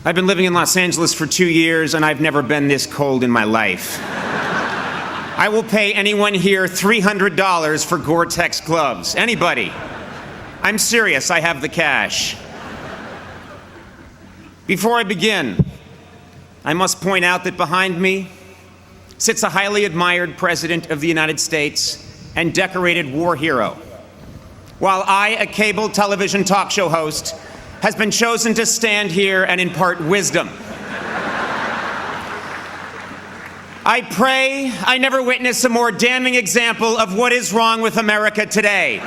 I've been living in Los Angeles for 2 years, and I've never been this cold in my life. I will pay anyone here $300 for Gore-Tex gloves. Anybody. I'm serious, I have the cash. Before I begin, I must point out that behind me sits a highly admired President of the United States and decorated war hero, while I, a cable television talk show host, has been chosen to stand here and impart wisdom. I pray I never witness a more damning example of what is wrong with America today.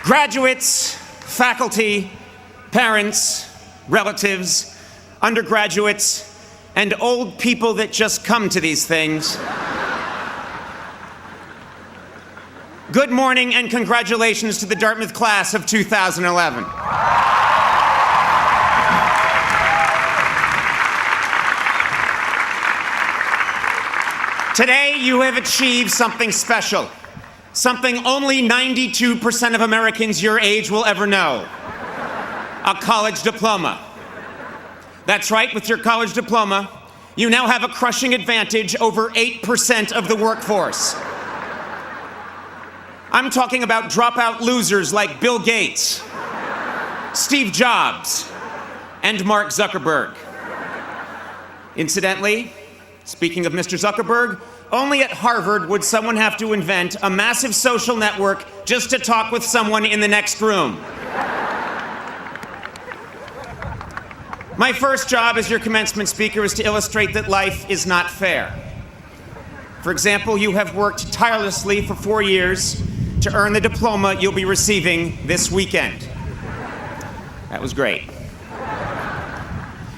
Graduates, faculty, parents, relatives, undergraduates, and old people that just come to these things. Good morning and congratulations to the Dartmouth class of 2011. Today you have achieved something special, something only 92% of Americans your age will ever know: a college diploma. That's right, with your college diploma, you now have a crushing advantage over 8% of the workforce. I'm talking about dropout losers like Bill Gates, Steve Jobs, and Mark Zuckerberg. Incidentally, speaking of Mr. Zuckerberg, only at Harvard would someone have to invent a massive social network just to talk with someone in the next room. My first job as your commencement speaker is to illustrate that life is not fair. For example, you have worked tirelessly for 4 years to earn the diploma you'll be receiving this weekend. That was great.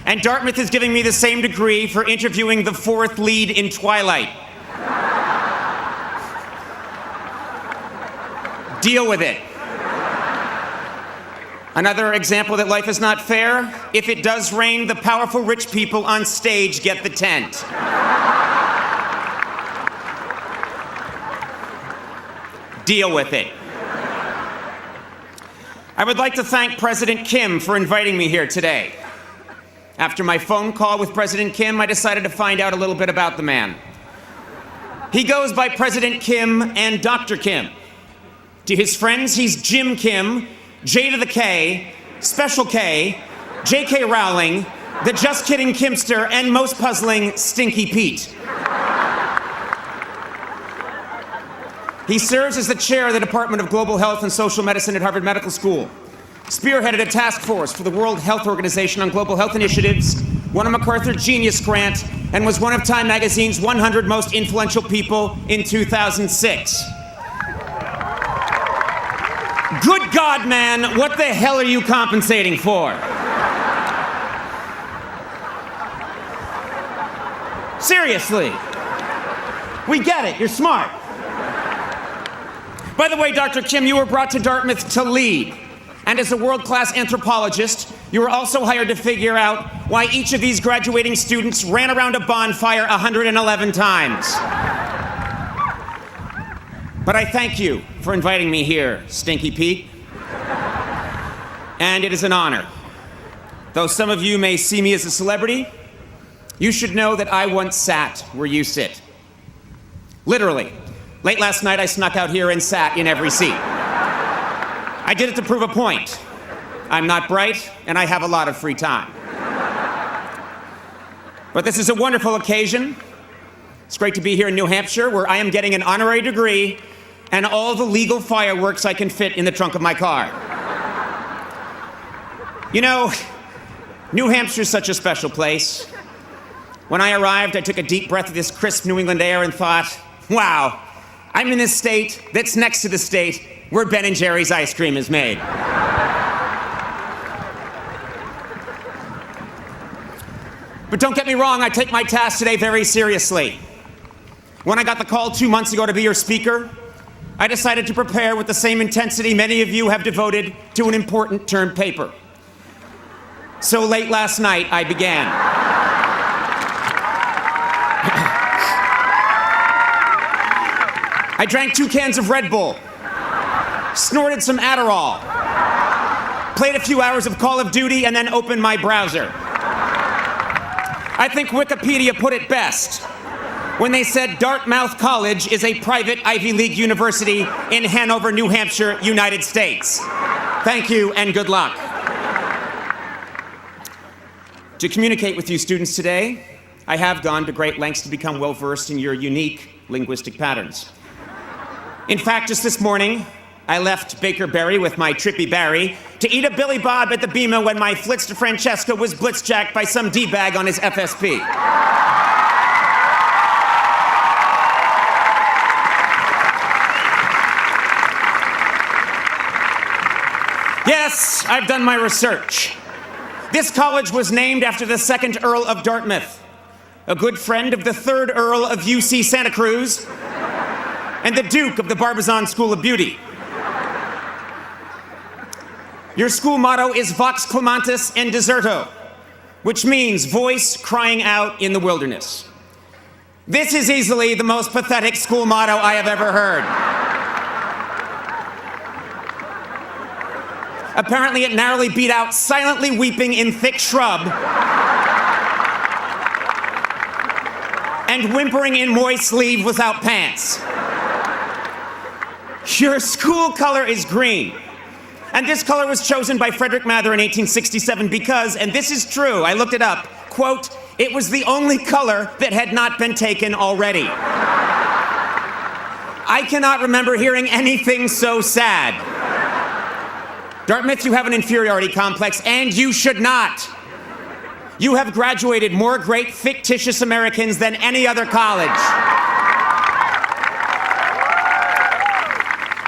And Dartmouth is giving me the same degree for interviewing the fourth lead in Twilight. Deal with it. Another example that life is not fair: if it does rain, the powerful rich people on stage get the tent. Deal with it. I would like to thank President Kim for inviting me here today. After my phone call with President Kim, I decided to find out a little bit about the man. He goes by President Kim and Dr. Kim. To his friends, he's Jim Kim, J to the K, Special K, J.K. Rowling, the Just Kidding Kimster, and most puzzling, Stinky Pete. He serves as the chair of the Department of Global Health and Social Medicine at Harvard Medical School, spearheaded a task force for the World Health Organization on global health initiatives, won a MacArthur Genius Grant, and was one of Time Magazine's 100 most influential people in 2006. Good God, man, what the hell are you compensating for? Seriously. We get it, you're smart. By the way, Dr. Kim, you were brought to Dartmouth to lead. And as a world-class anthropologist, you were also hired to figure out why each of these graduating students ran around a bonfire 111 times. But I thank you for inviting me here, Stinky Pete. And it is an honor. Though some of you may see me as a celebrity, you should know that I once sat where you sit. Literally. Late last night, I snuck out here and sat in every seat. I did it to prove a point. I'm not bright, and I have a lot of free time. But this is a wonderful occasion. It's great to be here in New Hampshire, where I am getting an honorary degree and all the legal fireworks I can fit in the trunk of my car. You know, New Hampshire's such a special place. When I arrived, I took a deep breath of this crisp New England air and thought, wow, I'm in this state that's next to the state where Ben & Jerry's ice cream is made. But don't get me wrong, I take my task today very seriously. When I got the call 2 months ago to be your speaker, I decided to prepare with the same intensity many of you have devoted to an important term paper. So late last night, I began. I drank 2 cans of Red Bull, snorted some Adderall, played a few hours of Call of Duty, and then opened my browser. I think Wikipedia put it best when they said Dartmouth College is a private Ivy League university in Hanover, New Hampshire, United States. Thank you and good luck. To communicate with you students today, I have gone to great lengths to become well-versed in your unique linguistic patterns. In fact, just this morning, I left Baker Berry with my Trippy Barry to eat a Billy Bob at the Bima when my Flitz de Francesca was blitzjacked by some D-bag on his FSP. Yes, I've done my research. This college was named after the 2nd Earl of Dartmouth, a good friend of the 3rd Earl of UC Santa Cruz, and the Duke of the Barbizon School of Beauty. Your school motto is Vox Clamantis and Deserto, which means voice crying out in the wilderness. This is easily the most pathetic school motto I have ever heard. Apparently, it narrowly beat out silently weeping in thick shrub and whimpering in moist leave without pants. Your school color is green. And this color was chosen by Frederick Mather in 1867 because, and this is true, I looked it up, quote, it was the only color that had not been taken already. I cannot remember hearing anything so sad. Dartmouth, you have an inferiority complex, and you should not. You have graduated more great fictitious Americans than any other college.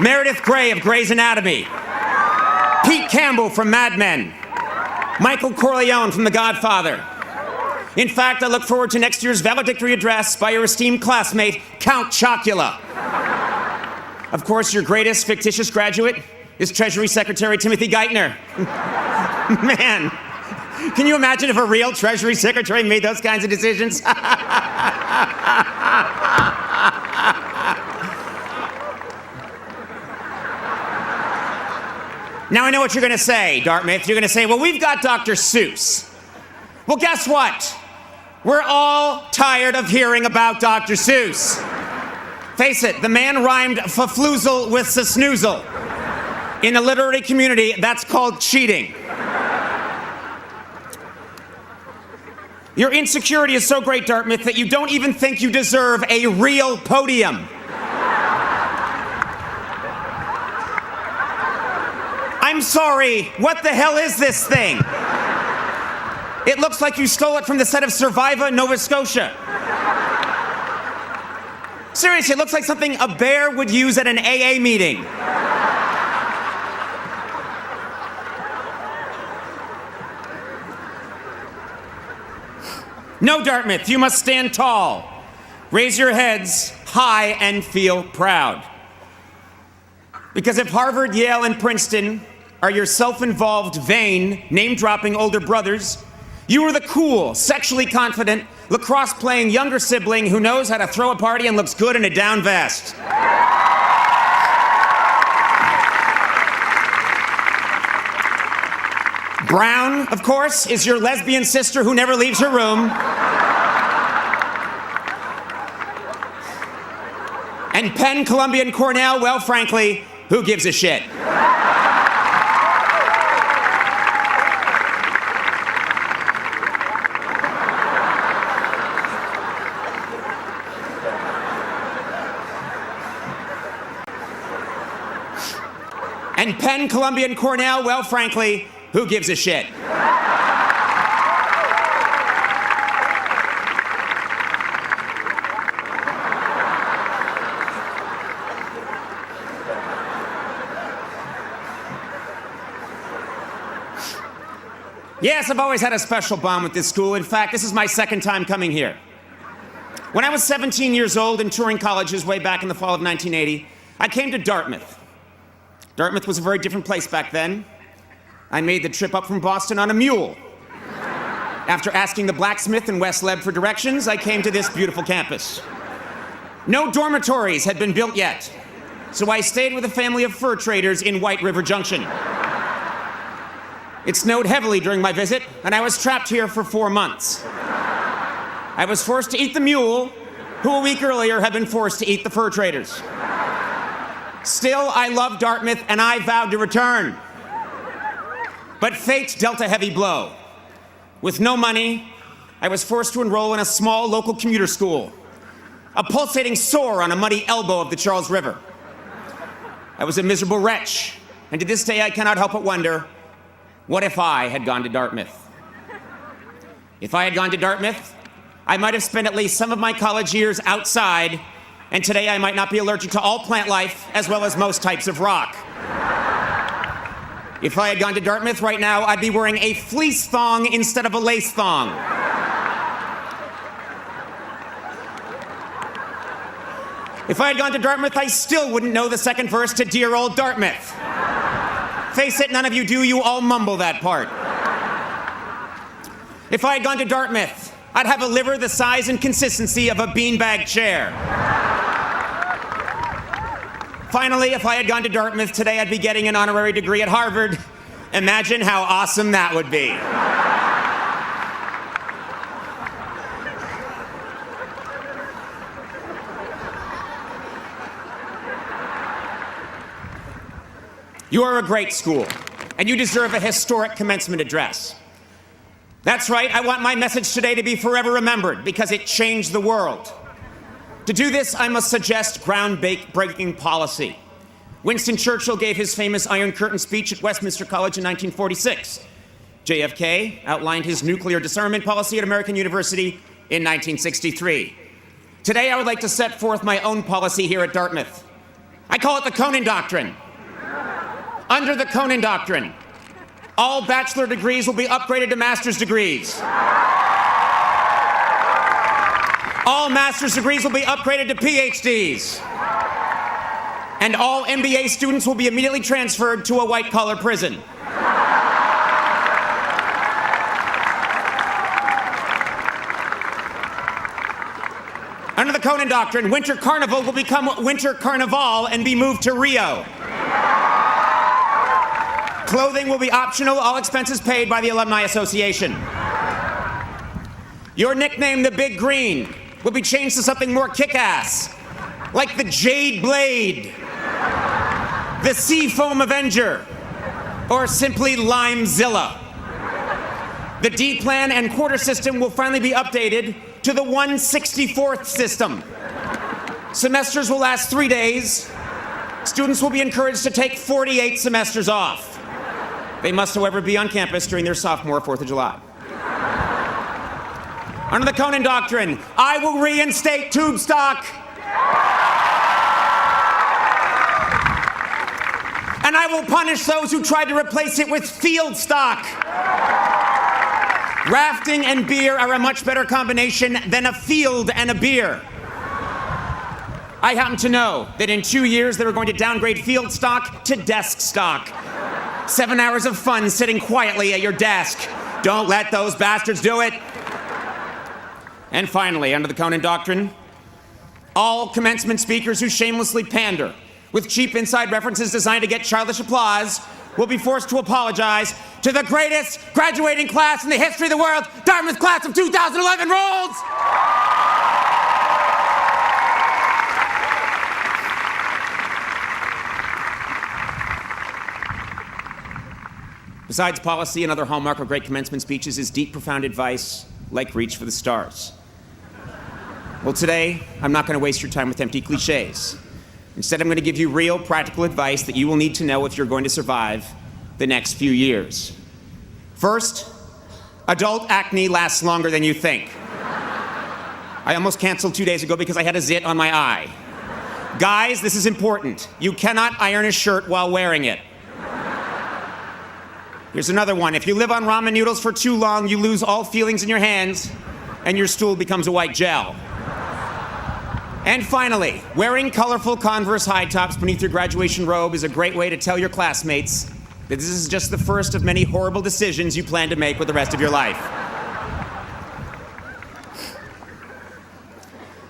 Meredith Grey of Grey's Anatomy. Pete Campbell from Mad Men. Michael Corleone from The Godfather. In fact, I look forward to next year's valedictory address by your esteemed classmate, Count Chocula. Of course, your greatest fictitious graduate is Treasury Secretary Timothy Geithner. Man, can you imagine if a real Treasury Secretary made those kinds of decisions? Now I know what you're gonna say, Dartmouth. You're gonna say, well, we've got Dr. Seuss. Well, guess what? We're all tired of hearing about Dr. Seuss. Face it, the man rhymed fafloozle with snoozle. In the literary community, that's called cheating. Your insecurity is so great, Dartmouth, that you don't even think you deserve a real podium. I'm sorry, what the hell is this thing? It looks like you stole it from the set of Survivor, Nova Scotia. Seriously, it looks like something a bear would use at an AA meeting. No, Dartmouth, you must stand tall. Raise your heads high and feel proud. Because if Harvard, Yale, and Princeton are your self-involved, vain, name-dropping older brothers, you are the cool, sexually confident, lacrosse-playing younger sibling who knows how to throw a party and looks good in a down vest. Brown, of course, is your lesbian sister who never leaves her room. And Penn, Columbia, and Cornell, well, frankly, who gives a shit? And Penn, Columbia, and Cornell, well, frankly, who gives a shit? Yes, I've always had a special bond with this school. In fact, this is my 2nd time coming here. When I was 17 years old and touring colleges way back in the fall of 1980, I came to Dartmouth. Dartmouth was a very different place back then. I made the trip up from Boston on a mule. After asking the blacksmith in West Leb for directions, I came to this beautiful campus. No dormitories had been built yet, so I stayed with a family of fur traders in White River Junction. It snowed heavily during my visit, and I was trapped here for 4 months. I was forced to eat the mule, who a week earlier had been forced to eat the fur traders. Still, I love Dartmouth, and I vowed to return. But fate dealt a heavy blow. With no money, I was forced to enroll in a small local commuter school, a pulsating sore on a muddy elbow of the Charles River. I was a miserable wretch, and to this day I cannot help but wonder, what if I had gone to Dartmouth? If I had gone to Dartmouth, I might have spent at least some of my college years outside, and today I might not be allergic to all plant life, as well as most types of rock. If I had gone to Dartmouth right now, I'd be wearing a fleece thong instead of a lace thong. If I had gone to Dartmouth, I still wouldn't know the second verse to Dear Old Dartmouth. Face it, none of you do, you all mumble that part. If I had gone to Dartmouth, I'd have a liver the size and consistency of a beanbag chair. Finally, if I had gone to Dartmouth today, I'd be getting an honorary degree at Harvard. Imagine how awesome that would be. You are a great school, and you deserve a historic commencement address. That's right, I want my message today to be forever remembered because it changed the world. To do this, I must suggest groundbreaking policy. Winston Churchill gave his famous Iron Curtain speech at Westminster College in 1946. JFK outlined his nuclear disarmament policy at American University in 1963. Today, I would like to set forth my own policy here at Dartmouth. I call it the Conan Doctrine. Under the Conan Doctrine, all bachelor degrees will be upgraded to master's degrees. All master's degrees will be upgraded to PhDs. And all MBA students will be immediately transferred to a white-collar prison. Under the Conan Doctrine, Winter Carnival will become Winter Carnival and be moved to Rio. Clothing will be optional, all expenses paid by the Alumni Association. Your nickname, the Big Green, will be changed to something more kick-ass, like the Jade Blade, the Seafoam Avenger, or simply Limezilla. The D-plan and quarter system will finally be updated to the 1/64th system. Semesters will last 3 days. Students will be encouraged to take 48 semesters off. They must, however, be on campus during their sophomore 4th of July. Under the Conan Doctrine, I will reinstate tube stock. And I will punish those who tried to replace it with field stock. Rafting and beer are a much better combination than a field and a beer. I happen to know that in 2 years they were going to downgrade field stock to desk stock. 7 hours of fun sitting quietly at your desk. Don't let those bastards do it. And finally, under the Conan Doctrine, all commencement speakers who shamelessly pander with cheap inside references designed to get childish applause will be forced to apologize to the greatest graduating class in the history of the world, Dartmouth class of 2011 rolls! Besides policy, another hallmark of great commencement speeches is deep, profound advice, like reach for the stars. Well, today, I'm not going to waste your time with empty cliches. Instead, I'm going to give you real, practical advice that you will need to know if you're going to survive the next few years. First, adult acne lasts longer than you think. I almost canceled 2 days ago because I had a zit on my eye. Guys, this is important. You cannot iron a shirt while wearing it. Here's another one. If you live on ramen noodles for too long, you lose all feelings in your hands, and your stool becomes a white gel. And finally, wearing colorful Converse high tops beneath your graduation robe is a great way to tell your classmates that this is just the first of many horrible decisions you plan to make with the rest of your life.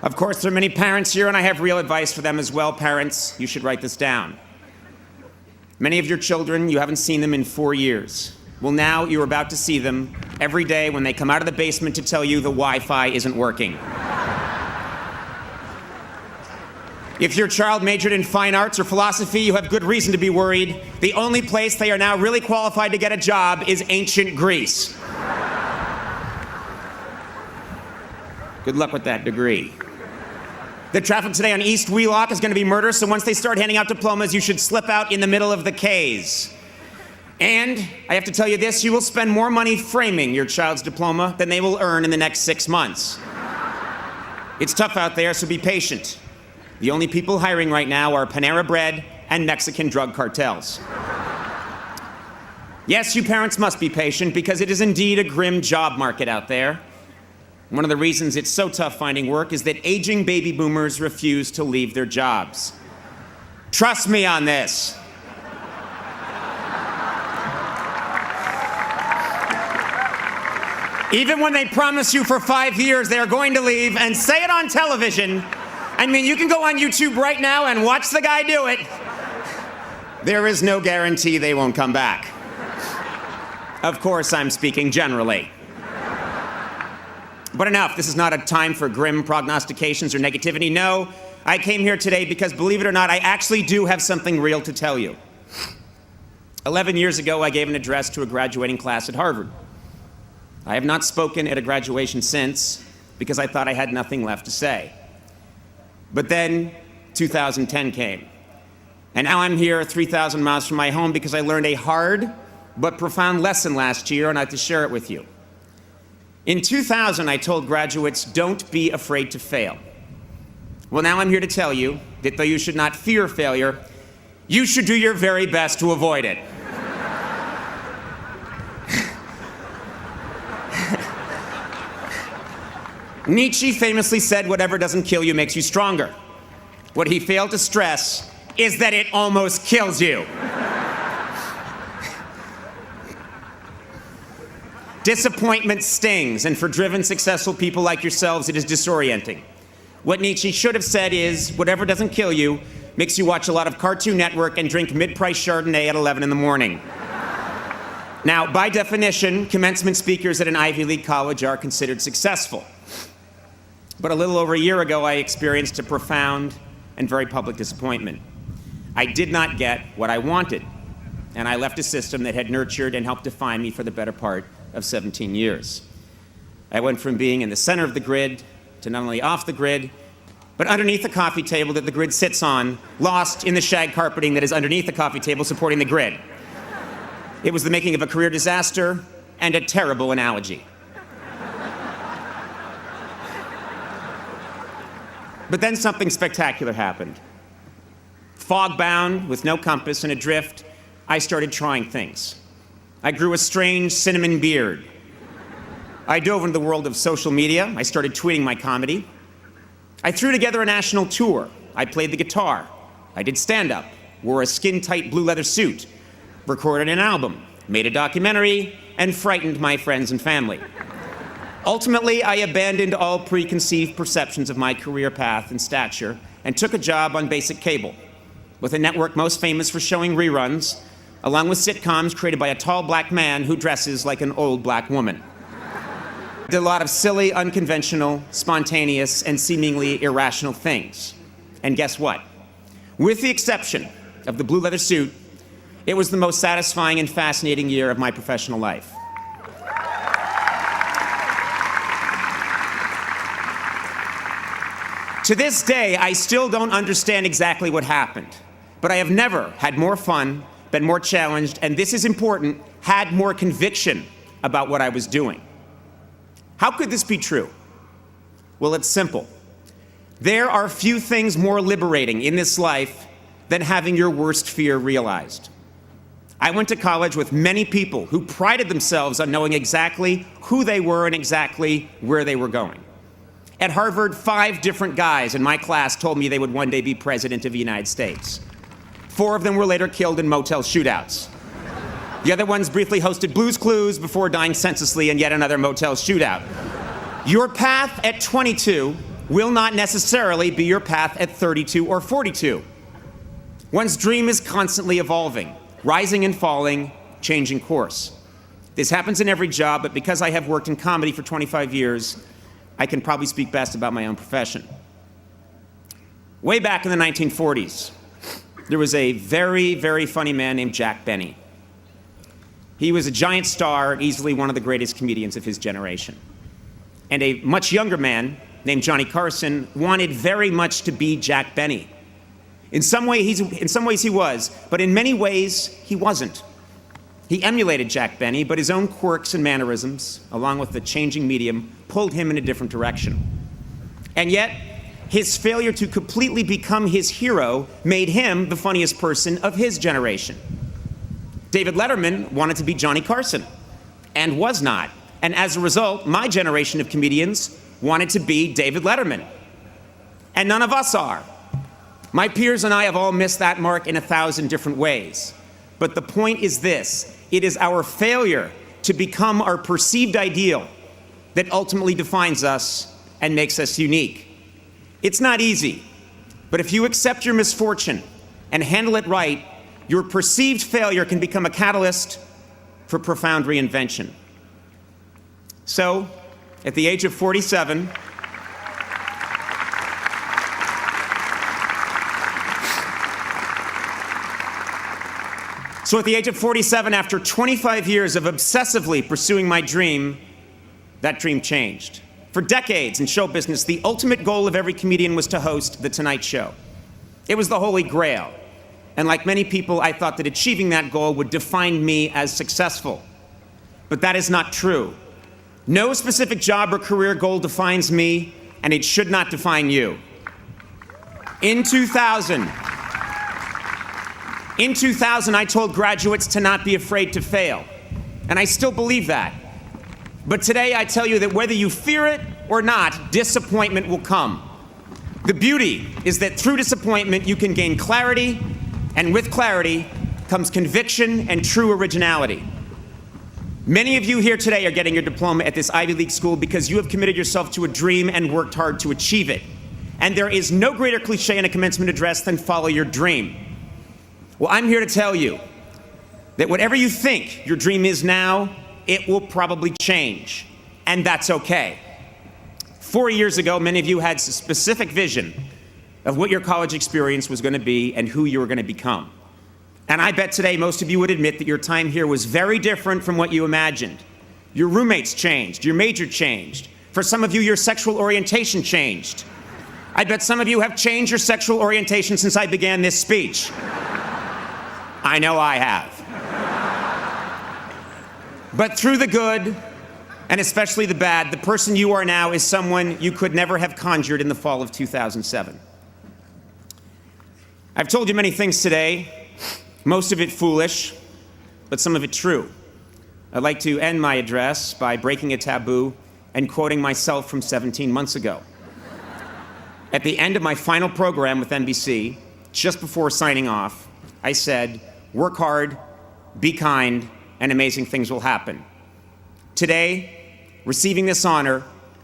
Of course, there are many parents here, and I have real advice for them as well. Parents, you should write this down. Many of your children, you haven't seen them in 4 years. Well, now you're about to see them every day when they come out of the basement to tell you the Wi-Fi isn't working. If your child majored in fine arts or philosophy, you have good reason to be worried. The only place they are now really qualified to get a job is ancient Greece. Good luck with that degree. The traffic today on East Wheelock is going to be murder, so once they start handing out diplomas, you should slip out in the middle of the K's. And I have to tell you this, you will spend more money framing your child's diploma than they will earn in the next 6 months. It's tough out there, so be patient. The only people hiring right now are Panera Bread and Mexican drug cartels. Yes, you parents must be patient because it is indeed a grim job market out there. One of the reasons it's so tough finding work is that aging baby boomers refuse to leave their jobs. Trust me on this. Even when they promise you for 5 years they are going to leave and say it on television, I mean, you can go on YouTube right now and watch the guy do it. There is no guarantee they won't come back. Of course, I'm speaking generally. But enough, this is not a time for grim prognostications or negativity. No, I came here today because, believe it or not, I actually do have something real to tell you. 11 years ago, I gave an address to a graduating class at Harvard. I have not spoken at a graduation since because I thought I had nothing left to say. But then 2010 came. And now I'm here 3,000 miles from my home because I learned a hard but profound lesson last year, and I have to share it with you. In 2000, I told graduates, don't be afraid to fail. Well, now I'm here to tell you that though you should not fear failure, you should do your very best to avoid it. Nietzsche famously said, whatever doesn't kill you makes you stronger. What he failed to stress is that it almost kills you. Disappointment stings, and for driven, successful people like yourselves, it is disorienting. What Nietzsche should have said is, whatever doesn't kill you makes you watch a lot of Cartoon Network and drink mid-price Chardonnay at 11 in the morning. Now, by definition, commencement speakers at an Ivy League college are considered successful. But a little over a year ago, I experienced a profound and very public disappointment. I did not get what I wanted, and I left a system that had nurtured and helped define me for the better part of 17 years. I went from being in the center of the grid to not only off the grid, but underneath the coffee table that the grid sits on, lost in the shag carpeting that is underneath the coffee table supporting the grid. It was the making of a career disaster and a terrible analogy. But then something spectacular happened. Fog-bound, with no compass and adrift, I started trying things. I grew a strange cinnamon beard. I dove into the world of social media. I started tweeting my comedy. I threw together a national tour. I played the guitar. I did stand-up, wore a skin-tight blue leather suit, recorded an album, made a documentary, and frightened my friends and family. Ultimately, I abandoned all preconceived perceptions of my career path and stature and took a job on basic cable, with a network most famous for showing reruns, along with sitcoms created by a tall black man who dresses like an old black woman. I did a lot of silly, unconventional, spontaneous, and seemingly irrational things. And guess what? With the exception of the blue leather suit, it was the most satisfying and fascinating year of my professional life. To this day, I still don't understand exactly what happened, but I have never had more fun, been more challenged, and this is important, had more conviction about what I was doing. How could this be true? Well, it's simple. There are few things more liberating in this life than having your worst fear realized. I went to college with many people who prided themselves on knowing exactly who they were and exactly where they were going. At Harvard, 5 different guys in my class told me they would one day be president of the United States. 4 of them were later killed in motel shootouts. The other ones briefly hosted Blue's Clues before dying senselessly in yet another motel shootout. Your path at 22 will not necessarily be your path at 32 or 42. One's dream is constantly evolving, rising and falling, changing course. This happens in every job, but because I have worked in comedy for 25 years, I can probably speak best about my own profession. Way back in the 1940s, there was a very, very funny man named Jack Benny. He was a giant star, easily one of the greatest comedians of his generation. And a much younger man named Johnny Carson wanted very much to be Jack Benny. In some ways he was, but in many ways he wasn't. He emulated Jack Benny, but his own quirks and mannerisms, along with the changing medium, pulled him in a different direction. And yet, his failure to completely become his hero made him the funniest person of his generation. David Letterman wanted to be Johnny Carson, and was not. And as a result, my generation of comedians wanted to be David Letterman. And none of us are. My peers and I have all missed that mark in 1,000 different ways. But the point is this: it is our failure to become our perceived ideal that ultimately defines us and makes us unique. It's not easy, but if you accept your misfortune and handle it right, your perceived failure can become a catalyst for profound reinvention. So, at the age of 47, after 25 years of obsessively pursuing my dream, that dream changed. For decades in show business, the ultimate goal of every comedian was to host The Tonight Show. It was the holy grail. And like many people, I thought that achieving that goal would define me as successful. But that is not true. No specific job or career goal defines me, and it should not define you. In 2000, I told graduates to not be afraid to fail, and I still believe that. But today I tell you that whether you fear it or not, disappointment will come. The beauty is that through disappointment you can gain clarity, and with clarity comes conviction and true originality. Many of you here today are getting your diploma at this Ivy League school because you have committed yourself to a dream and worked hard to achieve it. And there is no greater cliche in a commencement address than follow your dream. Well, I'm here to tell you that whatever you think your dream is now, it will probably change, and that's okay. 4 years ago, many of you had a specific vision of what your college experience was going to be and who you were going to become. And I bet today most of you would admit that your time here was very different from what you imagined. Your roommates changed, your major changed. For some of you, your sexual orientation changed. I bet some of you have changed your sexual orientation since I began this speech. I know I have. But through the good, and especially the bad, the person you are now is someone you could never have conjured in the fall of 2007. I've told you many things today, most of it foolish, but some of it true. I'd like to end my address by breaking a taboo and quoting myself from 17 months ago. At the end of my final program with NBC, just before signing off, I said, "Work hard, be kind, and amazing things will happen." Today, receiving this honor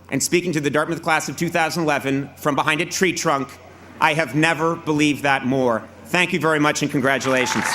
and speaking to the Dartmouth class of 2011 from behind a tree trunk, I have never believed that more. Thank you very much and congratulations.